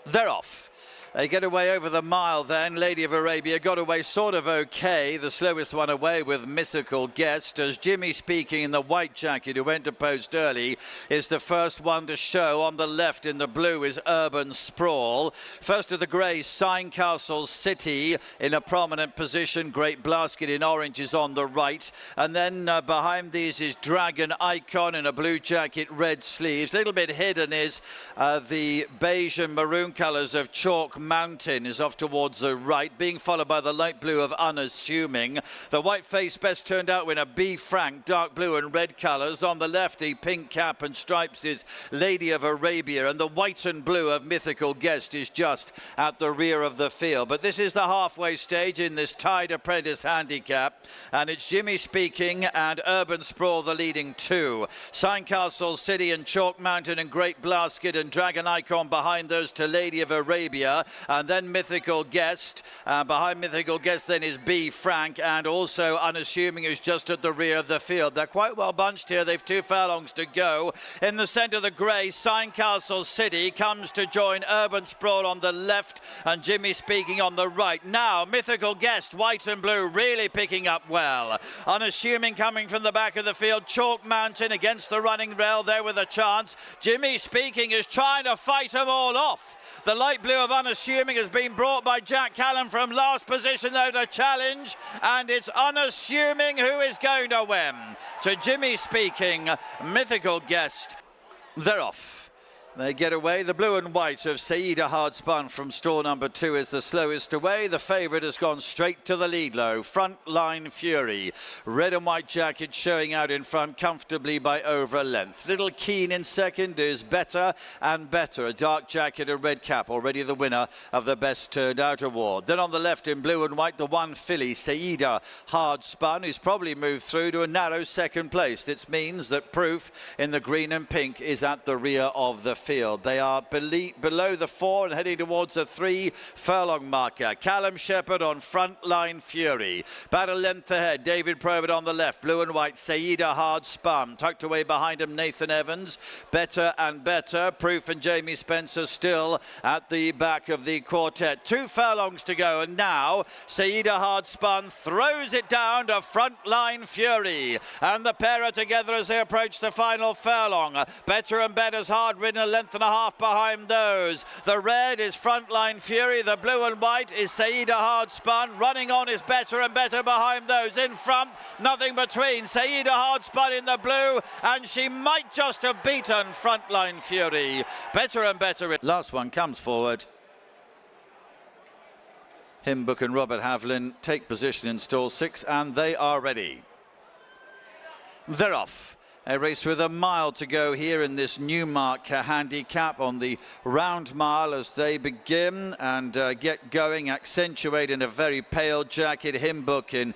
They're off. They get away over the mile then. Lady of Arabia got away sort of okay. The slowest one away with Mythical Guest, as Jimmy Speaking in the white jacket, who went to post early, is the first one to show. On the left in the blue is Urban Sprawl. First of the grey, Castle City in a prominent position. Great Blasket in orange is on the right. And then behind these is Dragon Icon in a blue jacket, red sleeves. A little bit hidden is the beige and maroon colours of Chalk Mountain is off towards the right, being followed by the light blue of Unassuming. The white face best turned out winner, B. Frank, dark blue and red colours. On the left, the pink cap and stripes is Lady of Arabia, and the white and blue of Mythical Guest is just at the rear of the field. But this is the halfway stage in this tied Apprentice handicap, and it's Jimmy Speaking and Urban Sprawl the leading two. Castle City and Chalk Mountain and Great Blasket and Dragon Icon behind those to Lady of Arabia. And then Mythical Guest. Behind Mythical Guest then is B. Frank, and also Unassuming, who's just at the rear of the field. They're quite well bunched here. They've 2 furlongs to go. In the centre of the grey, Castle City comes to join Urban Sprawl on the left and Jimmy Speaking on the right. Now Mythical Guest, white and blue, really picking up well. Unassuming coming from the back of the field. Chalk Mountain against the running rail there with a chance. Jimmy Speaking is trying to fight them all off. The light blue of Unassuming has been brought by Jack Callan from last position though to challenge, and it's Unassuming who is going to win. To Jimmy Speaking, Mythical Guest, they're off. They get away. The blue and white of Saida Hard Spun from stall number 2 is the slowest away. The favourite has gone straight to the lead low. Frontline Fury. Red and white jacket showing out in front comfortably by over a length. Little Keen in second is Better and Better. A dark jacket, a red cap. Already the winner of the Best Turned Out award. Then on the left in blue and white, the one filly, Saida Hard Spun, who's probably moved through to a narrow second place. This means that Proof in the green and pink is at the rear of the field. They are below the 4 and heading towards the 3 furlong marker. Callum Shepherd on Frontline Fury. About a length ahead, David Probert on the left. Blue and white, Saida Hard Spun. Tucked away behind him, Nathan Evans. Better and Better. Proof and Jamie Spencer still at the back of the quartet. 2 furlongs to go, and now Saida Hard Spun throws it down to Frontline Fury. And the pair are together as they approach the final furlong. Better and Better's hard ridden, a length and a half behind those. The red is Frontline Fury. The blue and white is Saida Hard Spun. Running on is Better and Better behind those. In front, nothing between. Saida Hard Spun in the blue, and she might just have beaten Frontline Fury. Better and Better. Last one comes forward. Himbook and Robert Havlin take position in stall 6, and they are ready. They're off. A race with a mile to go here in this Newmark handicap on the round mile as they begin and get going. Accentuate in a very pale jacket. Himbook in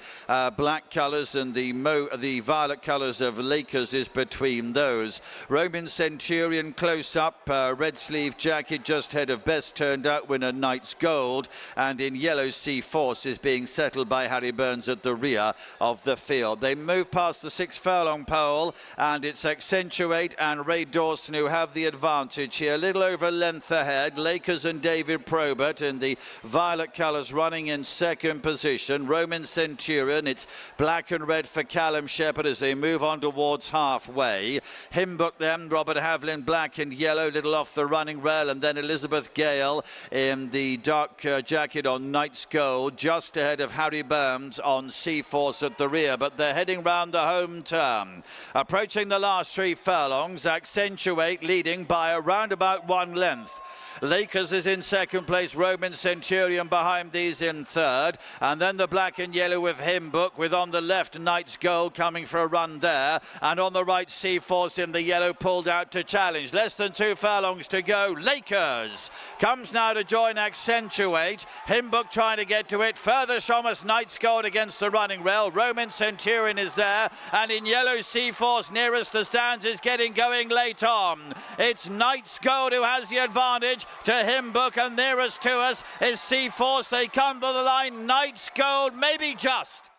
black colours, and the violet colours of Lakers is between those. Roman Centurion close up, red sleeve jacket just ahead of Best Turned Out winner Knight's Gold, and in yellow Sea Force is being settled by Harry Burns at the rear of the field. They move past the 6 furlong pole, and it's Accentuate and Ray Dawson who have the advantage here. A little over length ahead. Lakers and David Probert in the violet colours running in second position. Roman Centurion, it's black and red for Callum Shepherd as they move on towards halfway. Himbook then, Robert Havlin, black and yellow, little off the running rail, and then Elizabeth Gale in the dark jacket on Knight's Gold, just ahead of Harry Burns on Sea Force at the rear, but they're heading round the home turn. Approaching the last 3 furlongs, Accentuate leading by around about 1 length. Lakers is in second place, Roman Centurion behind these in third, and then the black and yellow with Himbook, with on the left Knight's Gold coming for a run there, and on the right Sea Force in the yellow pulled out to challenge. Less than 2 furlongs to go. Lakers comes now to join Accentuate. Himbook trying to get to it. Further Thomas Knight's Gold against the running rail. Roman Centurion is there, and in yellow Sea Force nearest the stands is getting going late on. It's Knight's Gold who has the advantage to Himbook, and nearest to us is Sea Force. They come to the line. Knight's Gold, maybe just.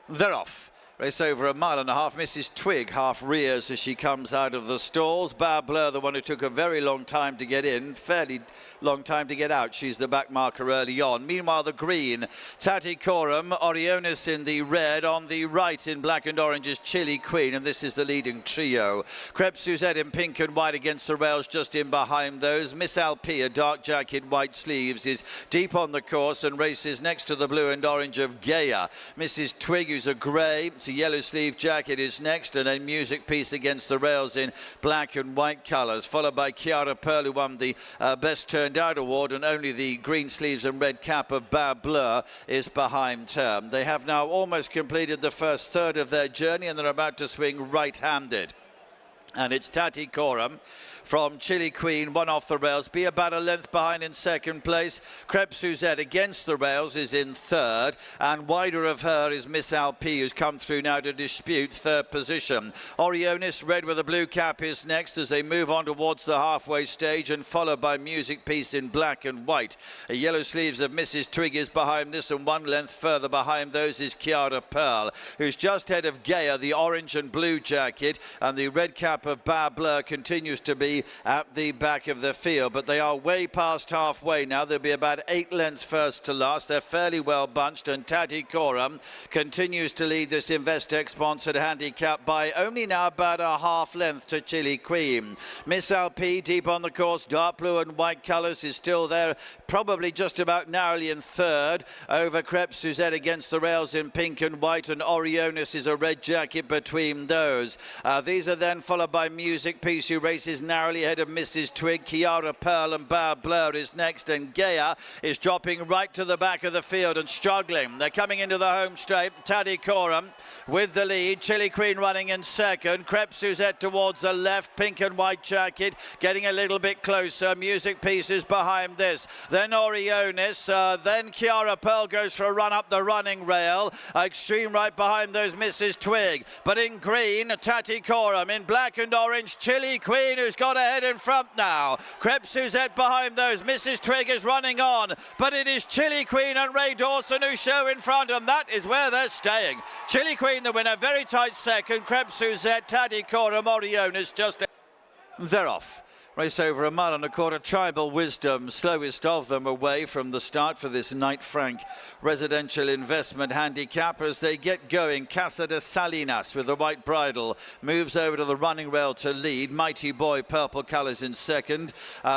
They're off. Race over a mile and a half. Mrs. Twig half rears as she comes out of the stalls. Bar Blur, the one who took a very long time to get in, fairly long time to get out. She's the back marker early on. Meanwhile, the green, Tatikorum, Orionis in the red. On the right in black and orange is Chili Queen, and this is the leading trio. Crepe Suzette in pink and white against the rails just in behind those. Miss Alpia, a dark jacket, white sleeves, is deep on the course and races next to the blue and orange of Gaia. Mrs. Twig, who's a grey, a yellow sleeve jacket, is next, and a music piece against the rails in black and white colours, followed by Chiara Pearl, who won the Best Turned Out award, and only the green sleeves and red cap of Bar Blur is behind her. They have now almost completed the first third of their journey, and they're about to swing right-handed. And it's Tatikorum from Chili Queen, one off the rails, be about a length behind in second place. Crepe Suzette against the rails is in third, and wider of her is Miss Alpi, who's come through now to dispute third position. Orionis, red with a blue cap, is next as they move on towards the halfway stage, and followed by Music Piece in black and white. A yellow sleeves of Mrs. Twig is behind this, and one length further behind those is Chiara Pearl, who's just ahead of Gaia, the orange and blue jacket, and the red cap of Bar Blur continues to be at the back of the field, but they are way past halfway now. There'll be about 8 lengths first to last. They're fairly well bunched, and Tatikorum continues to lead this Investec sponsored handicap by only now about a half length to Chili Queen. Miss Alpi, deep on the course, dark blue and white colours, is still there, probably just about narrowly in third over Crepe Suzette against the rails in pink and white, and Orionis is a red jacket between those. These are then followed by Music Piece, who races narrowly ahead of Mrs. Twig. Chiara Pearl and Bar Blur is next, and Gaia is dropping right to the back of the field and struggling. They're coming into the home straight. Tatikorum with the lead. Chili Queen running in second. Crepe Suzette towards the left, pink and white jacket, getting a little bit closer. Music Pieces behind this. Then Orionis, then Chiara Pearl goes for a run up the running rail. Extreme right behind those Mrs. Twig. But in green, Tatikorum. In black and orange, Chili Queen, who's got ahead in front now. Crepe Suzette behind those. Mrs. Twig is running on, but it is Chili Queen and Ray Dawson who show in front, and that is where they're staying. Chili Queen the winner, very tight second. Crepe Suzette, Tatikorum, Orionis just... They're off. Race over a mile and a quarter. Tribal Wisdom, slowest of them away from the start for this Knight Frank residential investment handicap. As they get going, Casa de Salinas with the white bridle moves over to the running rail to lead. Mighty Boy, purple colours in second.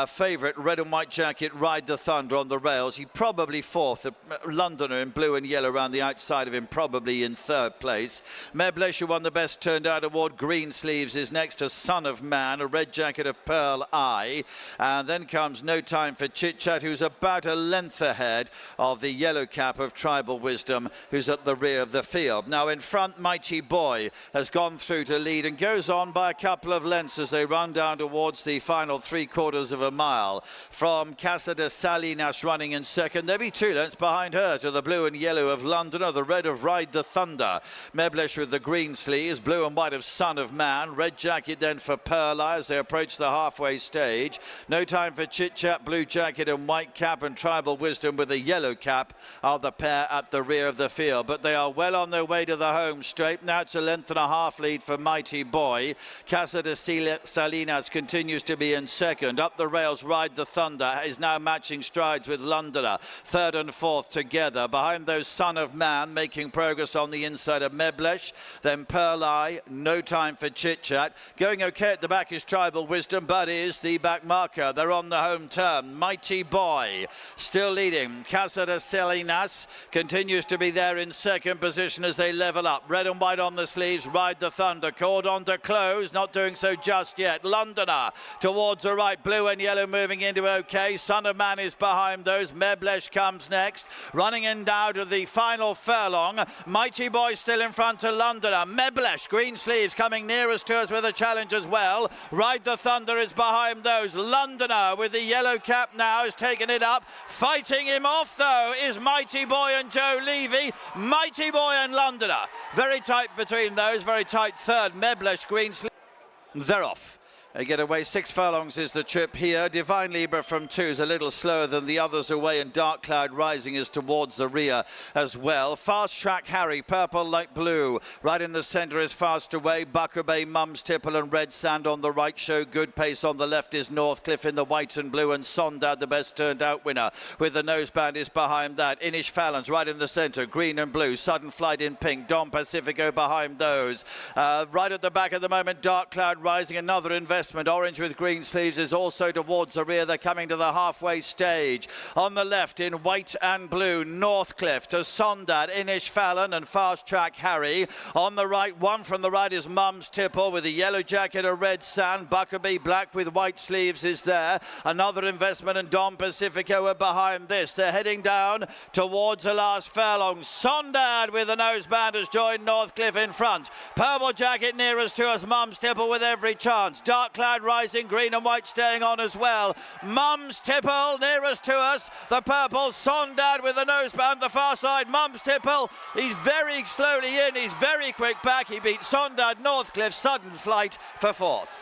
Favourite, red and white jacket, Ride the Thunder on the rails. He probably fourth. Londoner in blue and yellow around the outside of him, probably in third place. Meblesh, who won the Best Turned Out award, green sleeves, is next to Son of Man, a red jacket of Pearl Eye. And then comes No Time for Chit Chat, who's about a length ahead of the yellow cap of Tribal Wisdom, who's at the rear of the field. Now in front, Mighty Boy has gone through to lead and goes on by a couple of lengths as they run down towards the final 3/4 of a mile. From Casa de Salinas running in second. There'll be 2 lengths behind her to the blue and yellow of Londoner, the red of Ride the Thunder. Meblesh with the green sleeves, blue and white of Son of Man, red jacket then for Pearl Eye as they approach the halfway stage. No Time for Chit Chat, blue jacket and white cap, and Tribal Wisdom with a yellow cap are the pair at the rear of the field. But they are well on their way to the home straight. Now it's a length and a half lead for Mighty Boy. Casa de Salinas continues to be in second. Up the rails, Ride the Thunder is now matching strides with Londoner. Third and fourth together. Behind those, Son of Man making progress on the inside of Meblesh. Then Pearl Eye, No Time for Chit Chat. Going okay at the back is Tribal Wisdom, but is the back marker. They're on the home turn. Mighty Boy still leading. Casa de Salinas continues to be there in second position as they level up. Red and white on the sleeves. Ride the Thunder. Cordon to close. Not doing so just yet. Londoner towards the right. Blue and yellow moving into okay. Son of Man is behind those. Meblesh comes next. Running in now to the final furlong. Mighty Boy still in front of Londoner. Meblesh, green sleeves, coming nearest to us with a challenge as well. Ride the Thunder is behind those. Londoner with the yellow cap now has taken it up. Fighting him off though is Mighty Boy and Joe Levy. Mighty Boy and Londoner. Very tight between those. Very tight third. Meblesh, green sleeve. They're off. They get away 6 furlongs is the trip here. Divine Libra from 2 is a little slower than the others away, and Dark Cloud Rising is towards the rear as well. Fast Track Harry, purple, light blue. Right in the centre is Fast Away. Bucker Bay, Mum's Tipple and Red Sand on the right show good pace. On the left is Northcliffe in the white and blue, and Sondad, the best turned out winner. With the noseband is behind that. Inish Fallon's right in the centre, green and blue. Sudden Flight in pink. Don Pacifico behind those. Right at the back at the moment, Dark Cloud Rising, another investment. Orange with green sleeves is also towards the rear. They're coming to the halfway stage. On the left in white and blue, Northcliffe to Sondad, Inish Fallon and Fast Track Harry. On the right, one from the right is Mum's Tipple with a yellow jacket, a red sand. Buckerby black with white sleeves is there. Another investment, and Don Pacifico are behind this. They're heading down towards the last furlong. Sondad with the noseband has joined Northcliffe in front. Purple jacket nearest to us, Mum's Tipple with every chance. Dark Cloud Rising, green and white staying on as well. Mum's Tipple nearest to us. The purple, Sondad with the noseband, the far side. Mum's Tipple, he's very slowly in, he's very quick back. He beat Sondad, Northcliffe, Sudden Flight for 4th.